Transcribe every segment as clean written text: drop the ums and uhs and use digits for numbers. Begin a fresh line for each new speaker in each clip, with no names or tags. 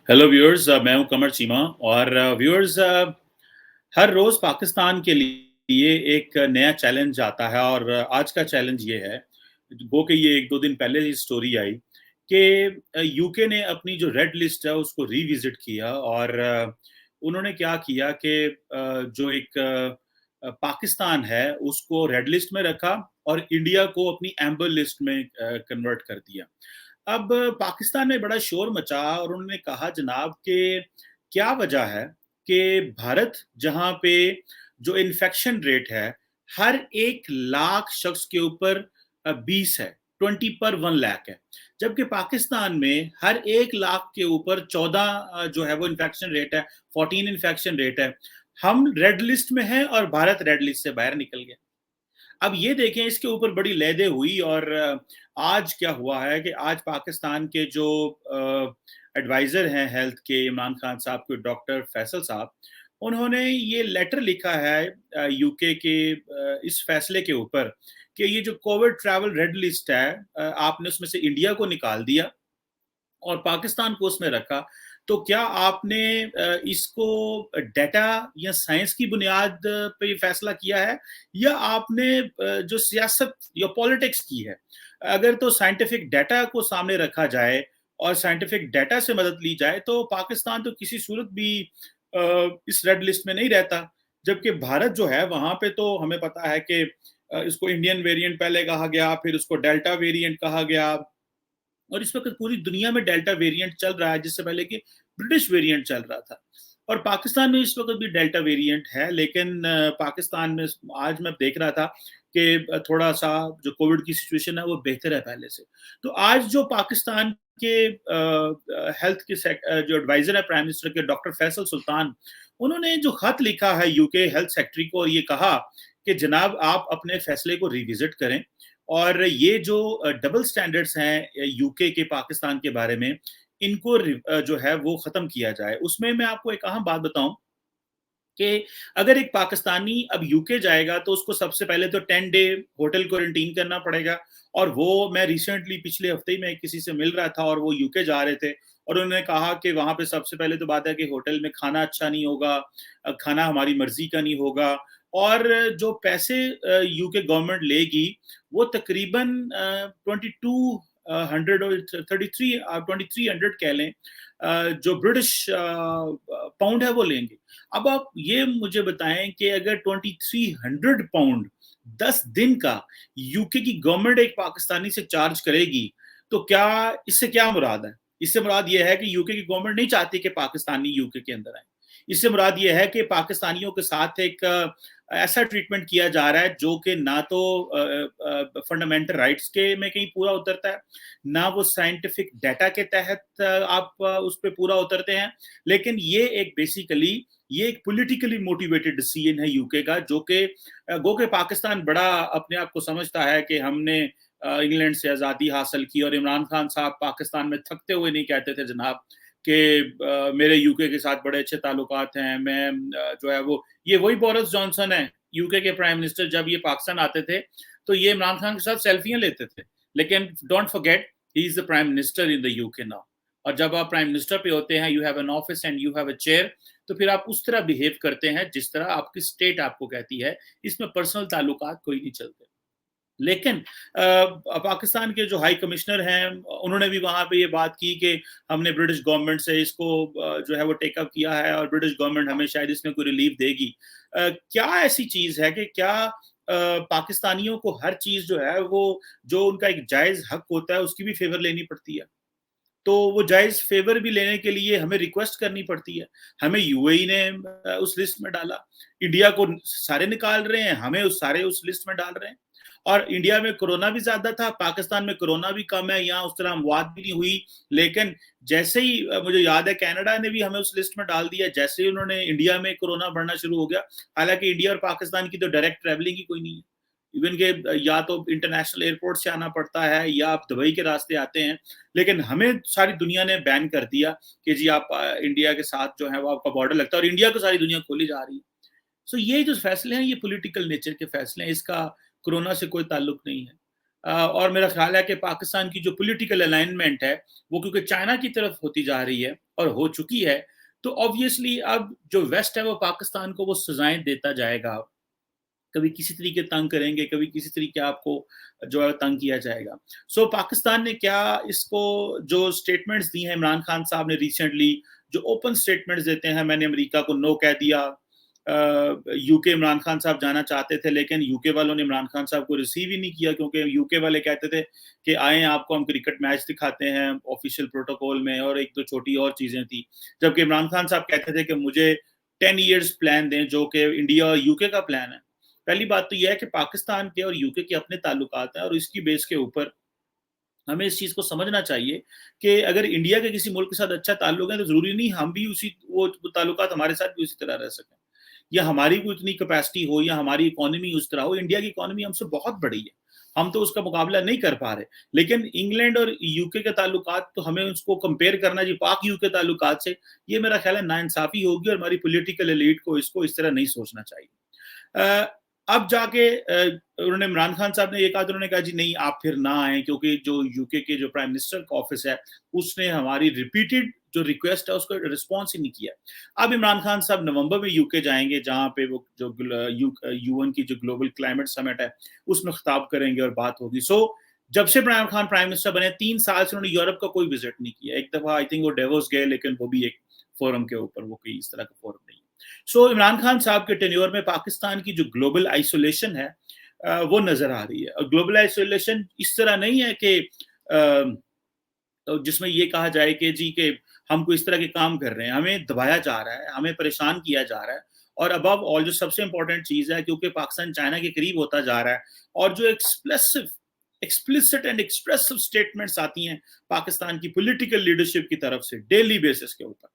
Hello viewers, मैं हूं कमर चीमा। और व्यूअर्स, हर रोज पाकिस्तान के लिए एक नया चैलेंज आता है। और आज का चैलेंज ये है, वो कि ये एक दो दिन पहले ही स्टोरी आई कि यूके ने अपनी जो रेड लिस्ट है उसको रिविजिट किया। और उन्होंने क्या किया कि जो एक पाकिस्तान है उसको रेड लिस्ट में रखा और इंडिया को अपनी एम्बर लिस्ट में कन्वर्ट कर दिया। अब पाकिस्तान में बड़ा शोर मचा और उन्होंने कहा जनाब कि क्या वजह है कि भारत, जहां पे जो इन्फेक्शन रेट है हर 1 लाख शख्स के ऊपर 20 है, 20 पर 1 लाख है, जबकि पाकिस्तान में हर 1 लाख के ऊपर 14 जो है वो इन्फेक्शन रेट है, 14 इन्फेक्शन रेट है। हम रेड लिस्ट में हैं और भारत रेड लिस्ट से बाहर निकल गया। अब ये देखें, इसके ऊपर बड़ी लहदे हुई। और आज क्या हुआ है कि आज पाकिस्तान के जो एडवाइजर हैं हेल्थ के, इमरान खान साहब के, डॉक्टर फैसल साहब, उन्होंने ये लेटर लिखा है यूके के इस फैसले के ऊपर कि ये जो कोविड ट्रैवल रेड लिस्ट है, आपने उसमें से इंडिया को निकाल दिया और पाकिस्तान को उसमें रखा। तो क्या आपने इसको डाटा या साइंस की बुनियाद पे ये फैसला किया है, या आपने जो सियासत या पॉलिटिक्स की है? अगर तो साइंटिफिक डाटा को सामने रखा जाए और साइंटिफिक डाटा से मदद ली जाए तो पाकिस्तान तो किसी सूरत भी इस रेड लिस्ट में नहीं रहता। जबकि भारत जो है वहां पे तो हमें पता है कि इसको इंडियन वेरिएंट पहले कहा गया, फिर उसको डेल्टा वेरिएंट कहा गया, और इस वक्त पूरी दुनिया में डेल्टा वेरिएंट चल रहा है, जिससे पहले कि ब्रिटिश वेरिएंट चल रहा था। और पाकिस्तान में इस वक्त भी डेल्टा वेरिएंट है, लेकिन पाकिस्तान में आज मैं देख रहा था कि थोड़ा सा जो कोविड की सिचुएशन है वो बेहतर है पहले से। तो आज जो पाकिस्तान के हेल्थ के जो एडवाइजर है प्राइम मिनिस्टर के, डॉक्टर फैसल सुल्तान, उन्होंने जो खत लिखा है यूके हेल्थ सेक्रेटरी को और ये कहा कि जनाब आप अपने फैसले को रिविजिट करें और ये जो डबल स्टैंडर्ड्स हैं यूके के पाकिस्तान के बारे में, इनको जो है वो खत्म किया जाए। उसमें मैं आपको एक अहम बात बताऊं कि अगर एक पाकिस्तानी अब यूके जाएगा तो उसको सबसे पहले तो 10 डे होटल क्वारंटीन करना पड़ेगा। और वो, मैं रिसेंटली पिछले हफ्ते ही मैं किसी से मिल रहा था और वो यूके जा रहे थे और उन्होंने कहा कि वहां पे सबसे पहले तो बात है कि होटल में खाना अच्छा नहीं होगा, खाना हमारी मर्जी का नहीं होगा, और जो पैसे यूके गवर्नमेंट लेगी वो तकरीबन 2200 और 2300 कह लें, जो ब्रिटिश पाउंड है वो लेंगे। अब आप ये मुझे बताएं कि अगर 2300 पाउंड 10 दिन का यूके की गवर्नमेंट एक पाकिस्तानी से चार्ज करेगी, तो क्या इससे क्या मुराद है? इससे मुराद यह है कि यूके की गवर्नमेंट नहीं चाहती कि पाकिस्तानी यूके के अंदर आए। इससे मुराद यह है कि पाकिस्तानियों के साथ एक ऐसा ट्रीटमेंट किया जा रहा है जो कि ना तो फंडामेंटल राइट्स के में कहीं पूरा उतरता है, ना वो साइंटिफिक डाटा के तहत आप उस पर पूरा उतरते हैं। लेकिन ये एक बेसिकली ये एक पॉलिटिकली मोटिवेटेड डिसीजन है यूके का, जो कि गो के पाकिस्तान बड़ा अपने आप को समझता है कि हमने इंग्लैंड से आज़ादी हासिल की। और इमरान खान साहब पाकिस्तान में थकते हुए नहीं कहते थे जनाब कि मेरे यूके के साथ बड़े अच्छे ताल्लुकात हैं, मैं जो है वो, ये वही बोरिस जॉनसन है यूके के प्राइम मिनिस्टर, जब ये पाकिस्तान आते थे तो ये इमरान खान के साथ सेल्फियां लेते थे। लेकिन don't forget, he is the prime minister in the UK now. और जब आप प्राइम मिनिस्टर पे होते हैं, you have an office and you have a chair, तो फिर आप उस तरह बिहेव करते हैं जिस तरह आपकी स्टेट आपको कहती है। इसमें पर्सनल ताल्लुकात कोई नहीं चलते। लेकिन पाकिस्तान के जो हाई कमिश्नर हैं उन्होंने भी वहां पे ये बात की कि हमने ब्रिटिश गवर्नमेंट से इसको जो है वो टेकअप किया है और ब्रिटिश गवर्नमेंट हमें शायद इसमें कोई रिलीफ देगी। क्या ऐसी चीज है कि क्या पाकिस्तानियों को हर चीज जो है वो, जो उनका एक जायज हक होता है, उसकी भी फेवर लेनी पड़ती है? तो वो जायज फेवर भी लेने के लिए हमें रिक्वेस्ट करनी पड़ती है। हमें यूएई ने उस लिस्ट में डाला, इंडिया को सारे निकाल रहे हैं, हमें उस सारे उस लिस्ट में डाल रहे हैं। और इंडिया में कोरोना भी ज्यादा था, पाकिस्तान में कोरोना भी कम है, यहाँ उस तरह अमवात भी नहीं हुई। लेकिन जैसे ही मुझे याद है कनाडा ने भी हमें उस लिस्ट में डाल दिया, जैसे ही उन्होंने इंडिया में कोरोना बढ़ना शुरू हो गया। हालांकि इंडिया और पाकिस्तान की तो डायरेक्ट ट्रेवलिंग ही कोई नहीं है, इवन के या तो इंटरनेशनल एयरपोर्ट से आना पड़ता है या आप दुबई के रास्ते आते हैं। लेकिन हमें सारी दुनिया ने बैन कर दिया कि जी आप इंडिया के साथ जो है वो आपका बॉर्डर लगता है, और इंडिया को सारी दुनिया खोली जा रही है। सो ये जो फैसले हैं ये पॉलिटिकल नेचर के फैसले हैं, इसका कोरोना से कोई ताल्लुक नहीं है। और मेरा ख्याल है कि पाकिस्तान की जो पॉलिटिकल अलाइनमेंट है, वो क्योंकि चाइना की तरफ होती जा रही है और हो चुकी है, तो ऑब्वियसली अब जो वेस्ट है वो पाकिस्तान को वो सज़ाएँ देता जाएगा। कभी किसी तरीके तंग करेंगे, कभी किसी तरीके आपको जो है तंग किया जाएगा। सो पाकिस्तान ने क्या इसको जो स्टेटमेंट्स दी हैं इमरान खान साहब ने रिसेंटली, जो ओपन स्टेटमेंट्स देते हैं, मैंने अमेरिका को नो कह दिया। यूके इमरान खान साहब जाना चाहते थे, लेकिन यूके वालों ने इमरान खान साहब को रिसीव ही नहीं किया, क्योंकि यूके वाले कहते थे कि आएँ आपको हम क्रिकेट मैच दिखाते हैं ऑफिशियल प्रोटोकॉल में, और एक दो छोटी और चीज़ें थी। जबकि इमरान खान साहब कहते थे कि मुझे 10 इयर्स प्लान दें, जो कि इंडिया और यूके का प्लान है। पहली बात तो ये है कि पाकिस्तान के और यूके के अपने ताल्लुकात हैं, और इसकी बेस के ऊपर हमें इस चीज़ को समझना चाहिए कि अगर इंडिया के किसी मुल्क के साथ अच्छा ताल्लुक है, तो ज़रूरी नहीं हम भी उसी वो ताल्लुकात हमारे साथ भी उसी तरह रह सकें, या हमारी कोई इतनी कैपेसिटी हो, या हमारी इकोनॉमी उस तरह हो। इंडिया की इकोनॉमी हमसे बहुत बड़ी है, हम तो उसका मुकाबला नहीं कर पा रहे। लेकिन इंग्लैंड और यूके के ताल्लुकात, तो हमें उसको कंपेयर करना जी पाक यूके ताल्लुकात से, ये मेरा ख्याल है नाइंसाफ़ी होगी, और हमारी पॉलिटिकल एलीट को इसको इस तरह नहीं सोचना चाहिए। अ, अब जाके उन्होंने इमरान खान साहब ने ये कहा, तो उन्होंने कहा जी नहीं आप फिर ना आए, क्योंकि जो यूके के जो प्राइम मिनिस्टर का ऑफिस है, उसने हमारी रिपीटेड जो रिक्वेस्ट है उसको रिस्पॉन्स ही नहीं किया। अब इमरान खान साहब नवंबर में यूके जाएंगे, जहां पे वो जो यूएन की जो ग्लोबल क्लाइमेट समिट है उसमें खिताब करेंगे और बात होगी। सो जब से इमरान खान प्राइम मिनिस्टर बने 3 साल से उन्होंने यूरोप का कोई विजिट नहीं किया। एक दफा आई थिंक वो डेवोस गए, लेकिन वो भी एक फोरम के ऊपर, वो कोई इस तरह का फोरम नहीं है। सो इमरान खान साहब के टेन्योर में पाकिस्तान की जो ग्लोबल आइसोलेशन है वो नजर आ रही है। और ग्लोबल आइसोलेशन इस तरह नहीं है कि जिसमें ये कहा जाए कि जी के हम कोई इस तरह के काम कर रहे हैं, हमें दबाया जा रहा है, हमें परेशान किया जा रहा है। और अबव ऑल जो सबसे इंपॉर्टेंट चीज है, क्योंकि पाकिस्तान चाइना के करीब होता जा रहा है, और जो एक्सप्लिसिट एंड एक्सप्रेसिव स्टेटमेंट्स आती हैं पाकिस्तान की पॉलिटिकल लीडरशिप की तरफ से डेली बेसिस के ऊपर,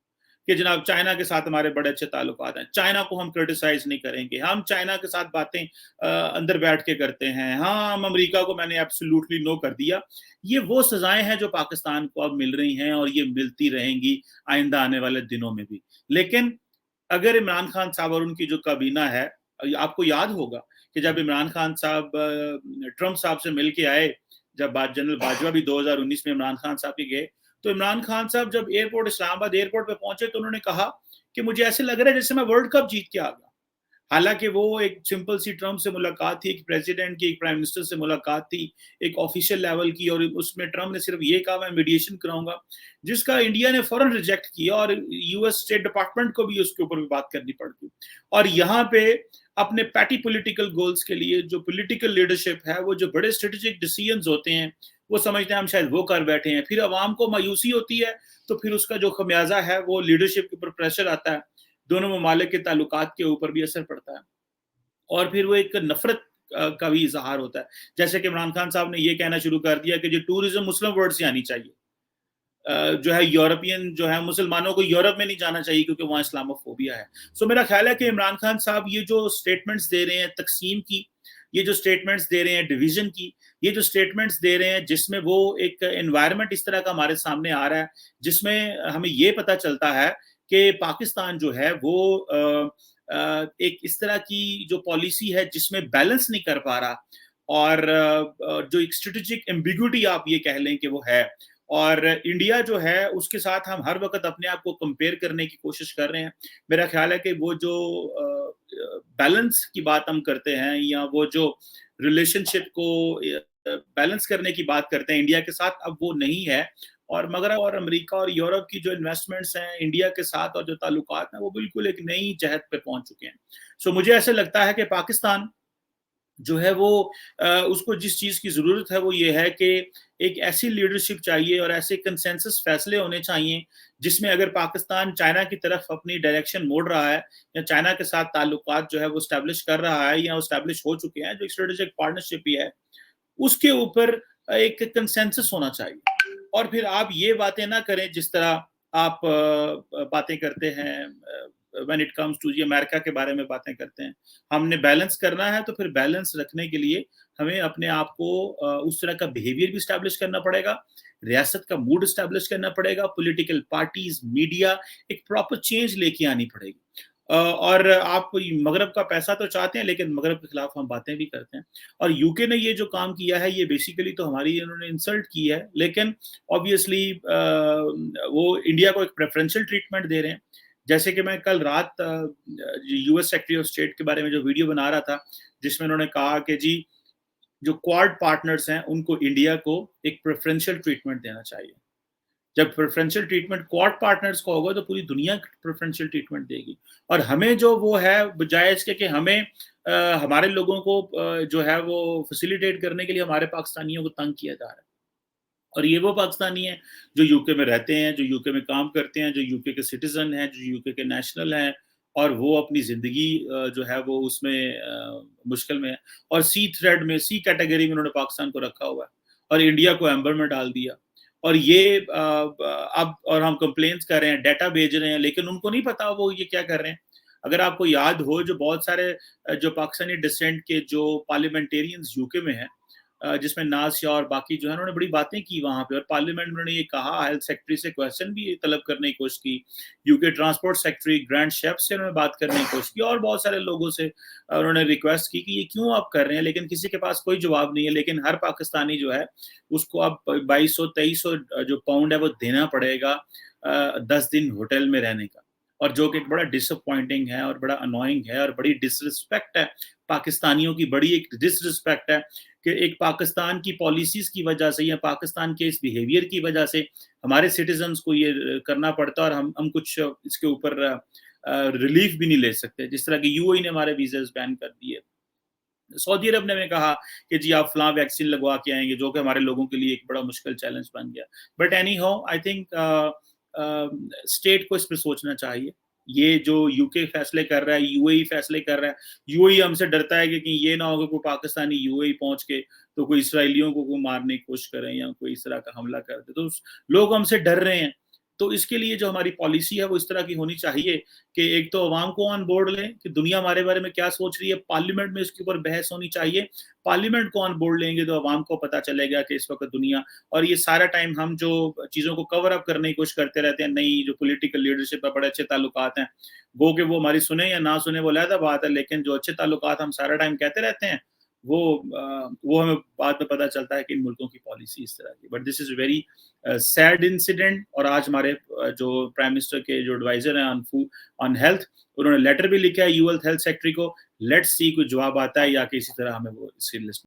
कि जनाब चाइना के साथ हमारे बड़े अच्छे ताल्लुकात हैं, चाइना को हम क्रिटिसाइज नहीं करेंगे, हम चाइना के साथ बातें अंदर बैठ के करते हैं, हाँ हम अमेरिका को मैंने एब्सोल्युटली नो कर दिया। ये वो सजाएं हैं जो पाकिस्तान को अब मिल रही हैं, और ये मिलती रहेंगी आइंदा आने वाले दिनों में भी। लेकिन अगर इमरान खान साहब और उनकी जो काबीना है, आपको याद होगा कि जब इमरान खान साहब ट्रंप साहब से मिल के आए, जब जनरल बाजवा भी 2019 में इमरान खान साहब के गए, तो इमरान खान साहब जब इस्लामाबाद एयरपोर्ट पे पहुंचे, तो उन्होंने कहा कि मुझे ऐसे लग रहा है जैसे मैं वर्ल्ड कप जीत के आ गया। हालांकि वो एक सिंपल सी ट्रम्प से मुलाकात थी, एक प्रेसिडेंट की, एक प्राइम मिनिस्टर से मुलाकात थी, एक ऑफिशियल लेवल की, और उसमें ट्रम्प ने सिर्फ ये कहा मैं मीडिएशन कराऊंगा, जिसका इंडिया ने फौरन रिजेक्ट किया, और यूएस स्टेट डिपार्टमेंट को भी उसके ऊपर भी बात करनी पड़ती। और यहाँ पे अपने पैटी पॉलिटिकल गोल्स के लिए जो पॉलिटिकल लीडरशिप है, वो जो बड़े स्ट्रेटेजिक डिसीजंस होते हैं, वो समझते हैं हम शायद वो कर बैठे हैं, फिर अवाम को मायूसी होती है, तो फिर उसका जो खमियाजा है वो लीडरशिप के ऊपर प्रेशर आता है, दोनों ममालिक के ताल्लुकात के ऊपर भी असर पड़ता है, और फिर वो एक नफरत का भी इजहार होता है। जैसे कि इमरान खान साहब ने ये कहना शुरू कर दिया कि जो टूरिज्म मुस्लिम वर्ल्ड से आनी चाहिए, जो है यूरोपियन जो है मुसलमानों को यूरोप में नहीं जाना चाहिए क्योंकि वहाँ इस्लामोफोबिया है। सो मेरा ख्याल है कि इमरान खान साहब ये जो स्टेटमेंट्स दे रहे हैं तकसीम की, ये जो स्टेटमेंट्स दे रहे हैं डिवीजन की, ये जो स्टेटमेंट्स दे रहे हैं जिसमें वो एक एनवायरनमेंट इस तरह का हमारे सामने आ रहा है, जिसमें हमें ये पता चलता है कि पाकिस्तान जो है वो एक इस तरह की जो पॉलिसी है जिसमें बैलेंस नहीं कर पा रहा, और जो एक स्ट्रेटेजिक एम्बिग्यूटी आप ये कह लें कि वो है, और इंडिया जो है उसके साथ हम हर वक्त अपने आप को कंपेयर करने की कोशिश कर रहे हैं। मेरा ख्याल है कि वो जो बैलेंस की बात हम करते हैं, या वो जो रिलेशनशिप को बैलेंस करने की बात करते हैं इंडिया के साथ, अब वो नहीं है। और मगरब और अमेरिका और यूरोप की जो इन्वेस्टमेंट्स हैं इंडिया के साथ, और जो ताल्लुकात हैं, वो बिल्कुल एक नई जहत पे पहुंच चुके हैं। सो मुझे ऐसे लगता है कि पाकिस्तान जो है वो उसको जिस चीज़ की ज़रूरत है वो ये है कि एक ऐसी लीडरशिप चाहिए और ऐसे कंसेंसस फैसले होने चाहिए जिसमें अगर पाकिस्तान चाइना की तरफ अपनी डायरेक्शन मोड़ रहा है, या चाइना के साथ ताल्लुकात जो है वो स्टैब्लिश कर रहा है, या स्टैब्लिश हो चुके हैं, जो स्ट्रेटेजिक पार्टनरशिप ही है, उसके ऊपर एक कंसेंसस होना चाहिए। और फिर आप ये बातें ना करें जिस तरह आप बातें करते हैं व्हेन इट कम्स टू, ये अमेरिका के बारे में बातें करते हैं। हमने बैलेंस करना है, तो फिर बैलेंस रखने के लिए हमें अपने आप को उस तरह का बिहेवियर भी स्टैब्लिश करना पड़ेगा, रियासत का मूड स्टैब्लिश करना पड़ेगा, पॉलिटिकल पार्टीज, मीडिया, एक प्रॉपर चेंज लेके आनी पड़ेगी। اور آپ مغرب کا پیسہ تو چاہتے ہیں لیکن مغرب کے خلاف ہم باتیں بھی کرتے ہیں. اور یوکے نے یہ جو کام کیا ہے یہ بیسیکلی تو ہماری انہوں نے انسلٹ کی ہے, لیکن آبویسلی وہ انڈیا کو ایک پریفرنشل ٹریٹمنٹ دے رہے ہیں. جیسے کہ میں کل رات U S secretary of state کے بارے میں جو ویڈیو بنا رہا تھا, جس میں انہوں نے کہا کہ جی جو کوارڈ پارٹنرز ہیں ان کو انڈیا کو ایک پریفرنشل ٹریٹمنٹ دینا چاہیے. جب پریفرنشل ٹریٹمنٹ کوارڈ پارٹنرز کو ہوگا تو پوری دنیا پریفرنشل ٹریٹمنٹ دے گی. اور ہمیں جو وہ ہے بجائے اس کے کہ ہمیں ہمارے لوگوں کو جو ہے وہ فیسیلیٹیٹ کرنے کے لیے ہمارے پاکستانیوں کو تنگ کیا جا رہا ہے. اور یہ وہ پاکستانی ہیں جو یوکے میں رہتے ہیں, جو یوکے میں کام کرتے ہیں, جو یوکے کے سٹیزن ہیں, جو یوکے کے نیشنل ہیں, اور وہ اپنی زندگی جو ہے وہ اس میں مشکل میں ہے. اور سی تھریڈ میں, سی کیٹیگری میں انہوں نے پاکستان کو رکھا ہوا ہے اور انڈیا کو ایمبر میں ڈال دیا. اور یہ اب اور ہم کمپلینس کر رہے ہیں, ڈیٹا بھیج رہے ہیں, لیکن ان کو نہیں پتا وہ یہ کیا کر رہے ہیں. اگر آپ کو یاد ہو, جو بہت سارے جو پاکستانی ڈسینٹ کے جو پارلیمنٹیرینز یوکے میں ہیں, جس میں ناز شاہ اور باقی جو ہے, انہوں نے بڑی باتیں کی وہاں پہ, اور پارلیمنٹ میں انہوں نے یہ کہا, ہیلتھ سیکٹری سے کویسچن بھی طلب کرنے کی کوشش کی, UK transport secretary grant chef سے انہوں نے بات کرنے کی کوشش کی, اور بہت سارے لوگوں سے انہوں نے ریکویسٹ کی کہ یہ کیوں آپ کر رہے ہیں, لیکن کسی کے پاس کوئی جواب نہیں ہے. لیکن ہر پاکستانی جو ہے اس کو اب 2200-2300 جو پاؤنڈ ہے وہ دینا پڑے گا 10 دن ہوٹل میں رہنے کا, اور جو کہ ایک بڑا ڈس اپوائنٹنگ ہے اور بڑا انوائنگ ہے اور بڑی ڈس رسپیکٹ ہے پاکستانیوں کی, بڑی ایک ڈس رسپیکٹ ہے کہ ایک پاکستان کی پالیسیز کی وجہ سے یا پاکستان کے اس بیہیویئر کی وجہ سے ہمارے سٹیزنز کو یہ کرنا پڑتا ہے, اور ہم کچھ اس کے اوپر ریلیف بھی نہیں لے سکتے. جس طرح کہ یو اے نے ہمارے ویزاز بین کر دیے, سعودی عرب نے ہمیں کہا کہ جی آپ فلاں ویکسین لگوا کے آئیں گے, جو کہ ہمارے لوگوں کے لیے ایک بڑا مشکل چیلنج بن گیا. But any how I think state کو اس پہ سوچنا چاہیے. یہ جو یو کے فیصلے کر رہا ہے, یو اے فیصلے کر رہا ہے, یو اے ہم سے ڈرتا ہے کہ کہیں یہ نہ ہو کہ کوئی پاکستانی یو اے پہنچ کے تو کوئی اسرائیلیوں کو مارنے کی کوشش کریں یا کوئی اس طرح کا حملہ کر دے, تو لوگ ہم سے ڈر رہے ہیں. تو اس کے لیے جو ہماری پالیسی ہے وہ اس طرح کی ہونی چاہیے کہ ایک تو عوام کو آن بورڈ لیں کہ دنیا ہمارے بارے میں کیا سوچ رہی ہے, پارلیمنٹ میں اس کے اوپر بحث ہونی چاہیے. پارلیمنٹ کو آن بورڈ لیں گے تو عوام کو پتہ چلے گا کہ اس وقت دنیا, اور یہ سارا ٹائم ہم جو چیزوں کو کور اپ کرنے کی کوشش کرتے رہتے ہیں, نہیں جو پولیٹیکل لیڈرشپ ہے بڑے اچھے تعلقات ہیں, وہ کہ وہ ہماری سنیں یا نہ سنیں وہ علیحدہ بات ہے, لیکن جو اچھے تعلقات ہم سارا ٹائم کہتے رہتے ہیں وہ ہمیں بعد میں پتہ چلتا ہے کہ ان ملکوں کی پالیسی اس طرح کی. But this is very sad incident. اور آج ہمارے جو پرائم منسٹر کے جو ایڈوائزر ہیں آن ہیلتھ, انہوں نے لیٹر بھی لکھا ہے یو ہیلتھ سیکٹری کو. لیٹس سی کوئی جواب آتا ہے یا کہ اسی طرح ہمیں وہ اس کی لسٹ